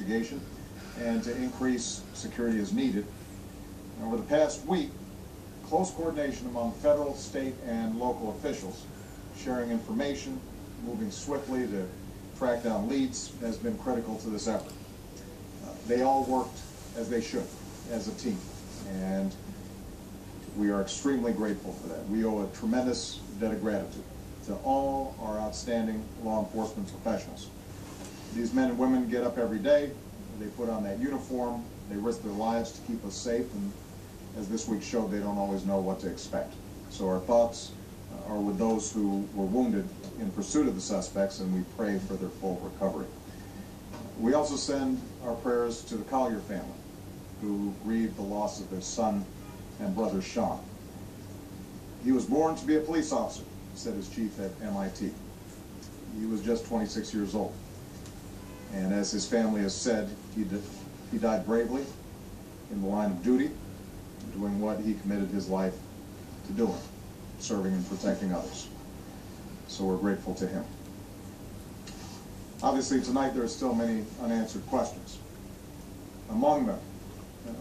investigation and to increase security as needed. Over the past week, close coordination among federal, state, and local officials, sharing information, moving swiftly to track down leads, has been critical to this effort. They all worked as they should, as a team, and we are extremely grateful for that. We owe a tremendous debt of gratitude to all our outstanding law enforcement professionals. These men and women get up every day, they put on that uniform, they risk their lives to keep us safe, and as this week showed, they don't always know what to expect. So our thoughts are with those who were wounded in pursuit of the suspects, and we pray for their full recovery. We also send our prayers to the Collier family, who grieved the loss of their son and brother Sean. He was born to be a police officer, said his chief at MIT. He was just 26 years old. And as his family has said, he died bravely in the line of duty, doing what he committed his life to doing, serving and protecting others. So we're grateful to him. Obviously, tonight there are still many unanswered questions. Among them,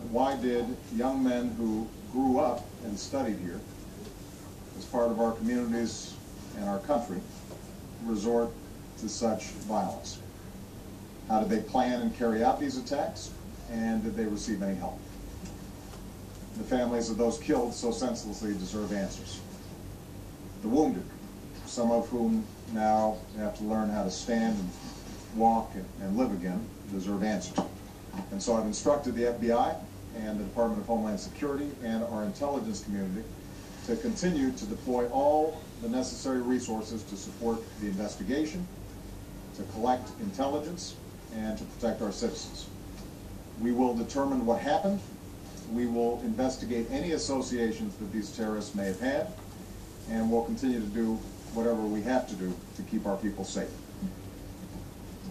why did young men who grew up and studied here as part of our communities and our country resort to such violence? How did they plan and carry out these attacks, and did they receive any help? The families of those killed so senselessly deserve answers. The wounded, some of whom now have to learn how to stand and walk and live again, deserve answers. And so I've instructed the FBI and the Department of Homeland Security and our intelligence community to continue to deploy all the necessary resources to support the investigation, to collect intelligence, and to protect our citizens. We will determine what happened. We will investigate any associations that these terrorists may have had, and we'll continue to do whatever we have to do to keep our people safe.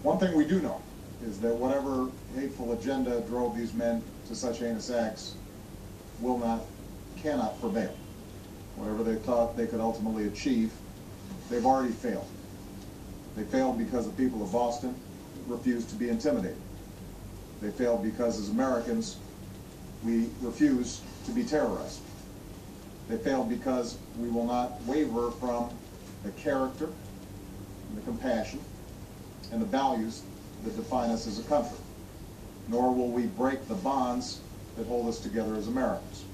One thing we do know is that whatever hateful agenda drove these men to such heinous acts cannot prevail. Whatever they thought they could ultimately achieve, they've already failed. They failed because the people of Boston refused to be intimidated. They failed because as Americans, we refuse to be terrorized. They failed because we will not waver from the character and the compassion and the values that define us as a country, nor will we break the bonds that hold us together as Americans.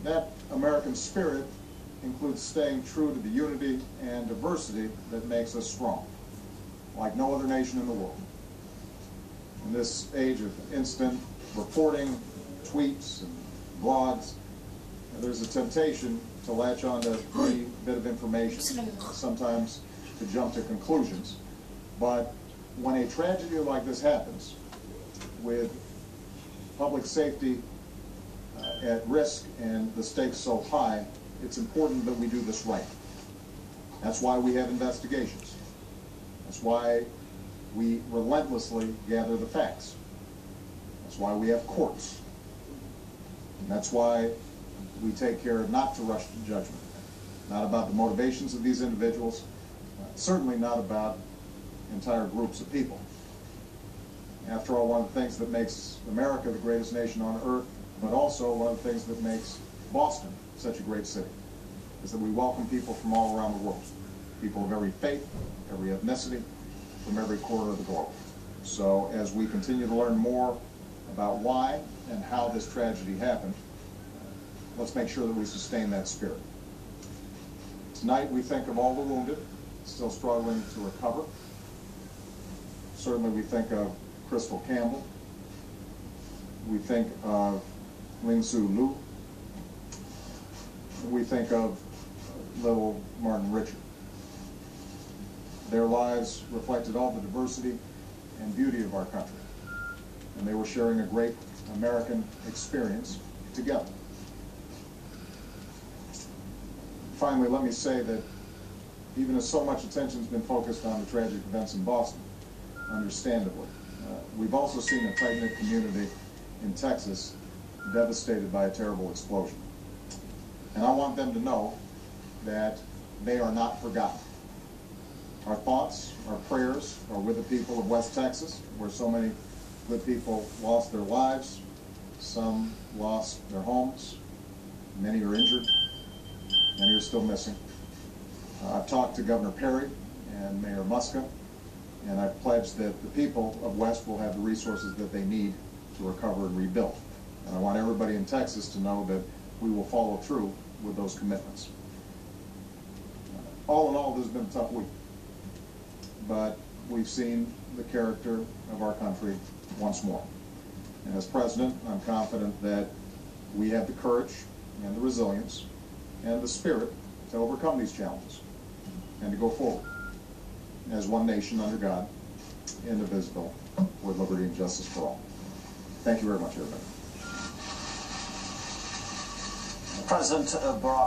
That American spirit includes staying true to the unity and diversity that makes us strong, like no other nation in the world. In this age of instant reporting, tweets, and blogs, there's a temptation to latch on to any bit of information, sometimes to jump to conclusions. But when a tragedy like this happens, with public safety at risk and the stakes so high, it's important that we do this right. That's why we have investigations. That's why we relentlessly gather the facts. That's why we have courts. And that's why we take care not to rush to judgment. Not about the motivations of these individuals, certainly not about entire groups of people. After all, one of the things that makes America the greatest nation on earth, but also one of the things that makes Boston such a great city, is that we welcome people from all around the world. People of every faith, every ethnicity, from every corner of the globe. So as we continue to learn more about why and how this tragedy happened, let's make sure that we sustain that spirit. Tonight we think of all the wounded still struggling to recover. Certainly we think of Crystal Campbell. We think of Ling Soo Lu. We think of little Martin Richard. Their lives reflected all the diversity and beauty of our country, and they were sharing a great American experience together. Finally, let me say that even as so much attention has been focused on the tragic events in Boston, understandably, we've also seen a tight-knit community in Texas devastated by a terrible explosion. And I want them to know that they are not forgotten. Our thoughts, our prayers are with the people of West Texas, where so many good people lost their lives. Some lost their homes. Many are injured. Many are still missing. I've talked to Governor Perry and Mayor Muska, and I've pledged that the people of West will have the resources that they need to recover and rebuild. And I want everybody in Texas to know that we will follow through with those commitments. All in all, this has been a tough week, but we've seen the character of our country once more. And as president, I'm confident that we have the courage and the resilience and the spirit to overcome these challenges and to go forward as one nation under God, indivisible, with liberty and justice for all. Thank you very much, everybody. President Barack